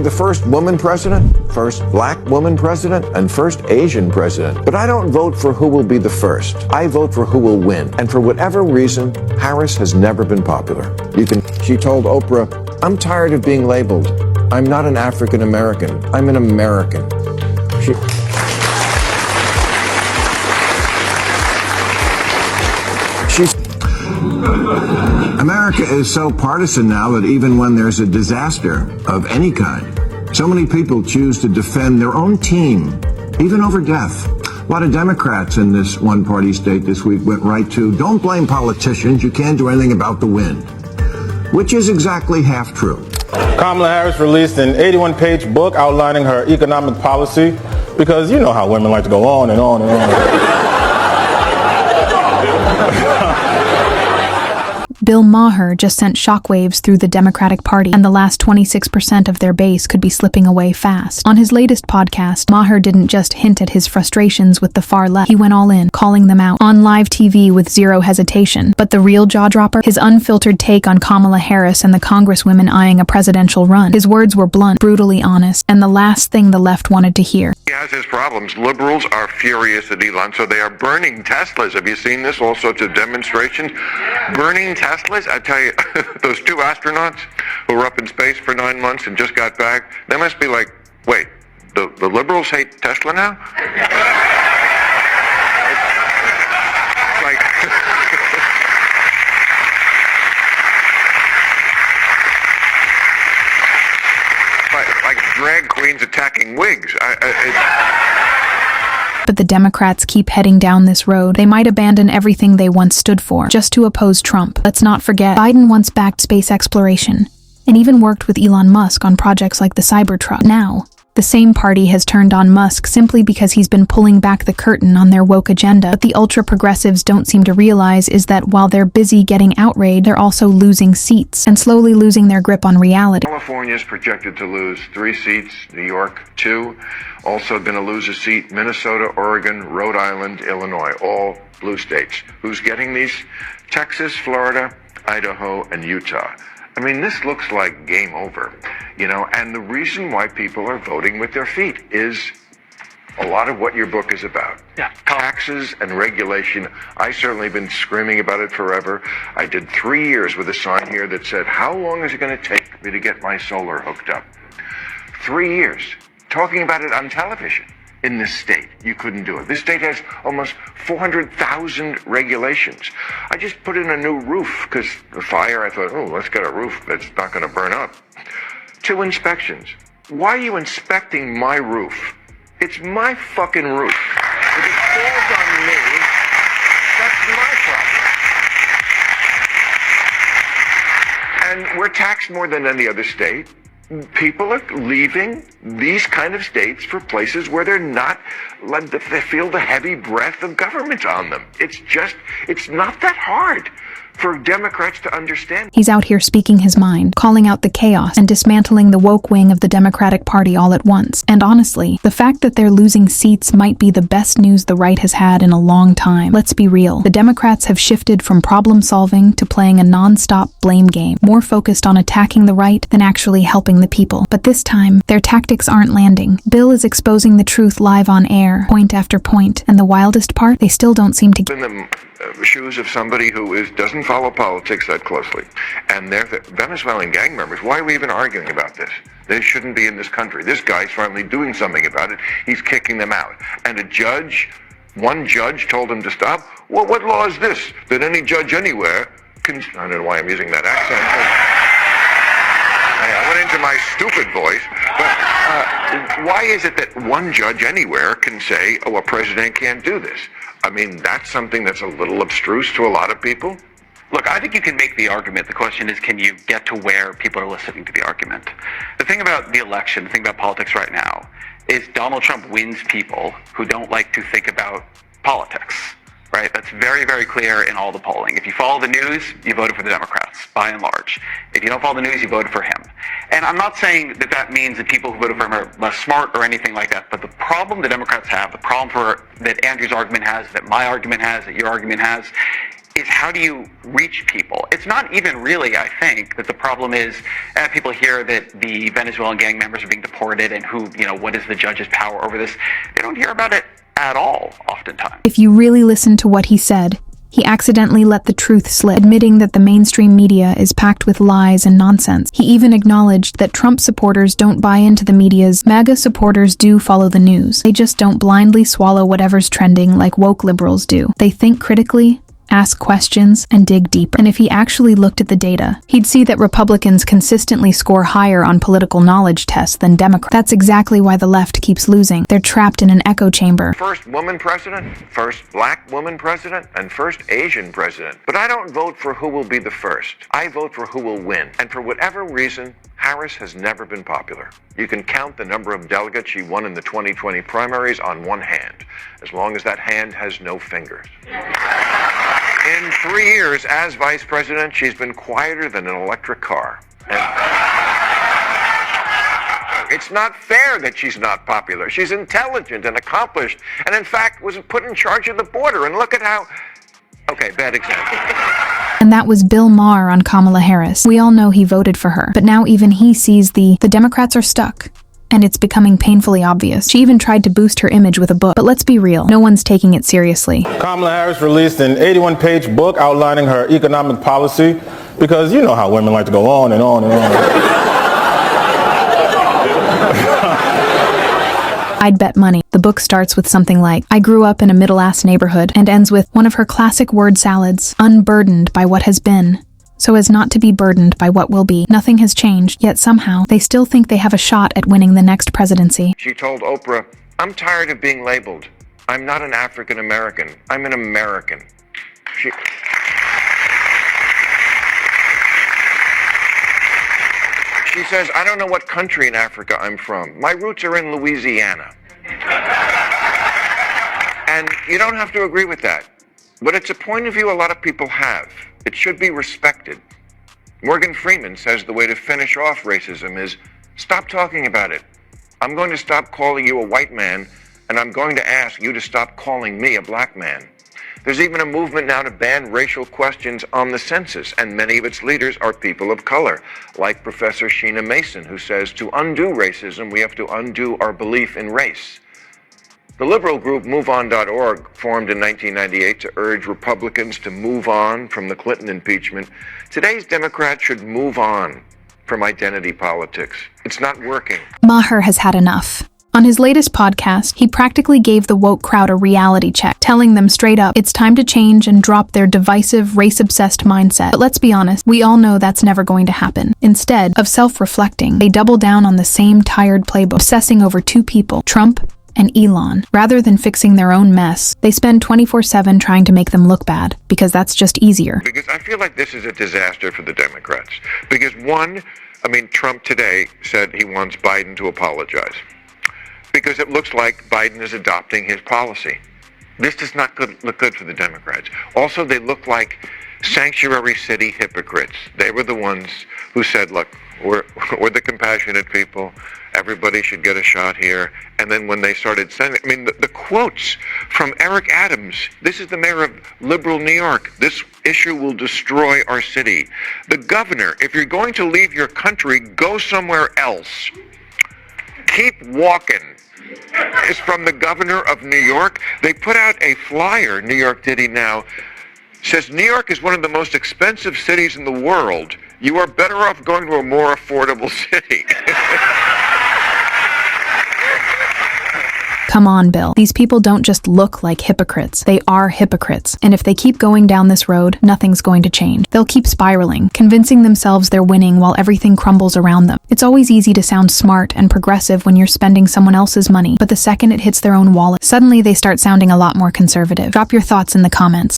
the first woman president, first black woman president, and first Asian president. But I don't vote for who will be the first. I vote for who will win. And for whatever reason, Harris has never been popular. She told Oprah, "I'm tired of being labeled. I'm not an African American. I'm an American." America is so partisan now that even when there's a disaster of any kind, so many people choose to defend their own team, even over death. A lot of Democrats in this one-party state this week went right to, "Don't blame politicians, you can't do anything about the wind," which is exactly half true. Kamala Harris released an 81-page book outlining her economic policy because you know how women like to go on and on and on. Bill Maher just sent shockwaves through the Democratic Party, and the last 26% of their base could be slipping away fast. On his latest podcast, Maher didn't just hint at his frustrations with the far left. He went all in, calling them out on live TV with zero hesitation. But the real jaw-dropper? His unfiltered take on Kamala Harris and the congresswomen eyeing a presidential run. His words were blunt, brutally honest, and the last thing the left wanted to hear. He has his problems. Liberals are furious at Elon, so they are burning Teslas. Have you seen this? All sorts of demonstrations. Burning Teslas. I tell you, those two astronauts who were up in space for 9 months and just got back, they must be like, wait, the liberals hate Tesla now? like drag queens attacking wigs. But the Democrats keep heading down this road. They might abandon everything they once stood for, just to oppose Trump. Let's not forget, Biden once backed space exploration, and even worked with Elon Musk on projects like the Cybertruck. Now, the same party has turned on Musk simply because he's been pulling back the curtain on their woke agenda. What the ultra-progressives don't seem to realize is that while they're busy getting outraged, they're also losing seats, and slowly losing their grip on reality. California is projected to lose 3 seats, New York 2, also going to lose a seat, Minnesota, Oregon, Rhode Island, Illinois, all blue states. Who's getting these? Texas, Florida, Idaho, and Utah. I mean, this looks like game over, and the reason why people are voting with their feet is a lot of what your book is about. Yeah. Taxes and regulation. I certainly have been screaming about it forever. I did 3 years with a sign here that said, how long is it going to take me to get my solar hooked up? 3 years. Talking about it on television. In this state, you couldn't do it. This state has almost 400,000 regulations. I just put in a new roof because the fire, I thought, let's get a roof that's not going to burn up. 2 inspections. Why are you inspecting my roof? It's my fucking roof. If it falls on me, that's my problem. And we're taxed more than any other state. People are leaving these kind of states for places where they're not, they feel the heavy breath of government on them. It's not that hard for Democrats to understand. He's out here speaking his mind, calling out the chaos, and dismantling the woke wing of the Democratic Party all at once. And honestly, the fact that they're losing seats might be the best news the right has had in a long time. Let's be real. The Democrats have shifted from problem solving to playing a non-stop blame game, more focused on attacking the right than actually helping the people. But this time, their tactics aren't landing. Bill is exposing the truth live on air, point after point, and the wildest part, they still don't seem to get. In the shoes of somebody who doesn't follow politics that closely, and they're the Venezuelan gang members. Why are we even arguing about this? They shouldn't be in this country. This guy's finally doing something about it. He's kicking them out. And one judge told him to stop. Well, what law is this? That any judge anywhere can, I don't know why I'm using that accent. I went into my stupid voice, but why is it that one judge anywhere can say, a president can't do this? I mean, that's something that's a little abstruse to a lot of people. Look, I think you can make the argument. The question is, can you get to where people are listening to the argument? The thing about the election, the thing about politics right now, is Donald Trump wins people who don't like to think about politics, right? That's very, very clear in all the polling. If you follow the news, you voted for the Democrats, by and large. If you don't follow the news, you voted for him. And I'm not saying that that means that people who voted for him are less smart or anything like that, but the problem the Democrats have, the problem that Andrew's argument has, that my argument has, that your argument has, is how do you reach people? It's not even really, I think, that the problem is people hear that the Venezuelan gang members are being deported and what is the judge's power over this? They don't hear about it at all, oftentimes. If you really listen to what he said, he accidentally let the truth slip, admitting that the mainstream media is packed with lies and nonsense. He even acknowledged that Trump supporters don't buy into the media's. MAGA supporters do follow the news. They just don't blindly swallow whatever's trending like woke liberals do. They think critically, ask questions, and dig deeper. And if he actually looked at the data, he'd see that Republicans consistently score higher on political knowledge tests than Democrats. That's exactly why the left keeps losing. They're trapped in an echo chamber. First woman president, first black woman president, and first Asian president. But I don't vote for who will be the first. I vote for who will win. And for whatever reason, Harris has never been popular. You can count the number of delegates she won in the 2020 primaries on one hand, as long as that hand has no fingers. In 3 years as vice president, she's been quieter than an electric car. And it's not fair that she's not popular. She's intelligent and accomplished, and in fact was put in charge of the border. And look at how... Okay, bad example. And that was Bill Maher on Kamala Harris. We all know he voted for her, but now even he sees the Democrats are stuck. And it's becoming painfully obvious. She even tried to boost her image with a book. But let's be real, no one's taking it seriously. Kamala Harris released an 81-page book outlining her economic policy because you know how women like to go on and on and on. I'd bet money. The book starts with something like, I grew up in a middle-ass neighborhood, and ends with one of her classic word salads, unburdened by what has been, so as not to be burdened by what will be. Nothing has changed, yet somehow they still think they have a shot at winning the next presidency. She told Oprah, I'm tired of being labeled. I'm not an African American. I'm an American. She says, I don't know what country in Africa I'm from. My roots are in Louisiana. And you don't have to agree with that. But it's a point of view a lot of people have. It should be respected. Morgan Freeman says the way to finish off racism is stop talking about it. I'm going to stop calling you a white man, and I'm going to ask you to stop calling me a black man. There's even a movement now to ban racial questions on the census, and many of its leaders are people of color, like Professor Sheena Mason, who says to undo racism, we have to undo our belief in race. The liberal group MoveOn.org, formed in 1998 to urge Republicans to move on from the Clinton impeachment. Today's Democrats should move on from identity politics. It's not working. Maher has had enough. On his latest podcast, he practically gave the woke crowd a reality check, telling them straight up, it's time to change and drop their divisive, race-obsessed mindset. But let's be honest, we all know that's never going to happen. Instead of self-reflecting, they double down on the same tired playbook, obsessing over two people, Trump and Elon. Rather than fixing their own mess, they spend 24/7 trying to make them look bad, because that's just easier. Because I feel like this is a disaster for the Democrats. Because Trump today said he wants Biden to apologize. Because it looks like Biden is adopting his policy. This does not look good for the Democrats. Also, they look like sanctuary city hypocrites. They were the ones who said, look, we're the compassionate people. Everybody should get a shot here. And then when they started sending, the quotes from Eric Adams, this is the mayor of liberal New York, this issue will destroy our city. The governor, if you're going to leave your country, go somewhere else. Keep walking. Is from the governor of New York. They put out a flyer, New York City Now, says New York is one of the most expensive cities in the world. You are better off going to a more affordable city. Come on, Bill. These people don't just look like hypocrites. They are hypocrites. And if they keep going down this road, nothing's going to change. They'll keep spiraling, convincing themselves they're winning while everything crumbles around them. It's always easy to sound smart and progressive when you're spending someone else's money, but the second it hits their own wallet, suddenly they start sounding a lot more conservative. Drop your thoughts in the comments.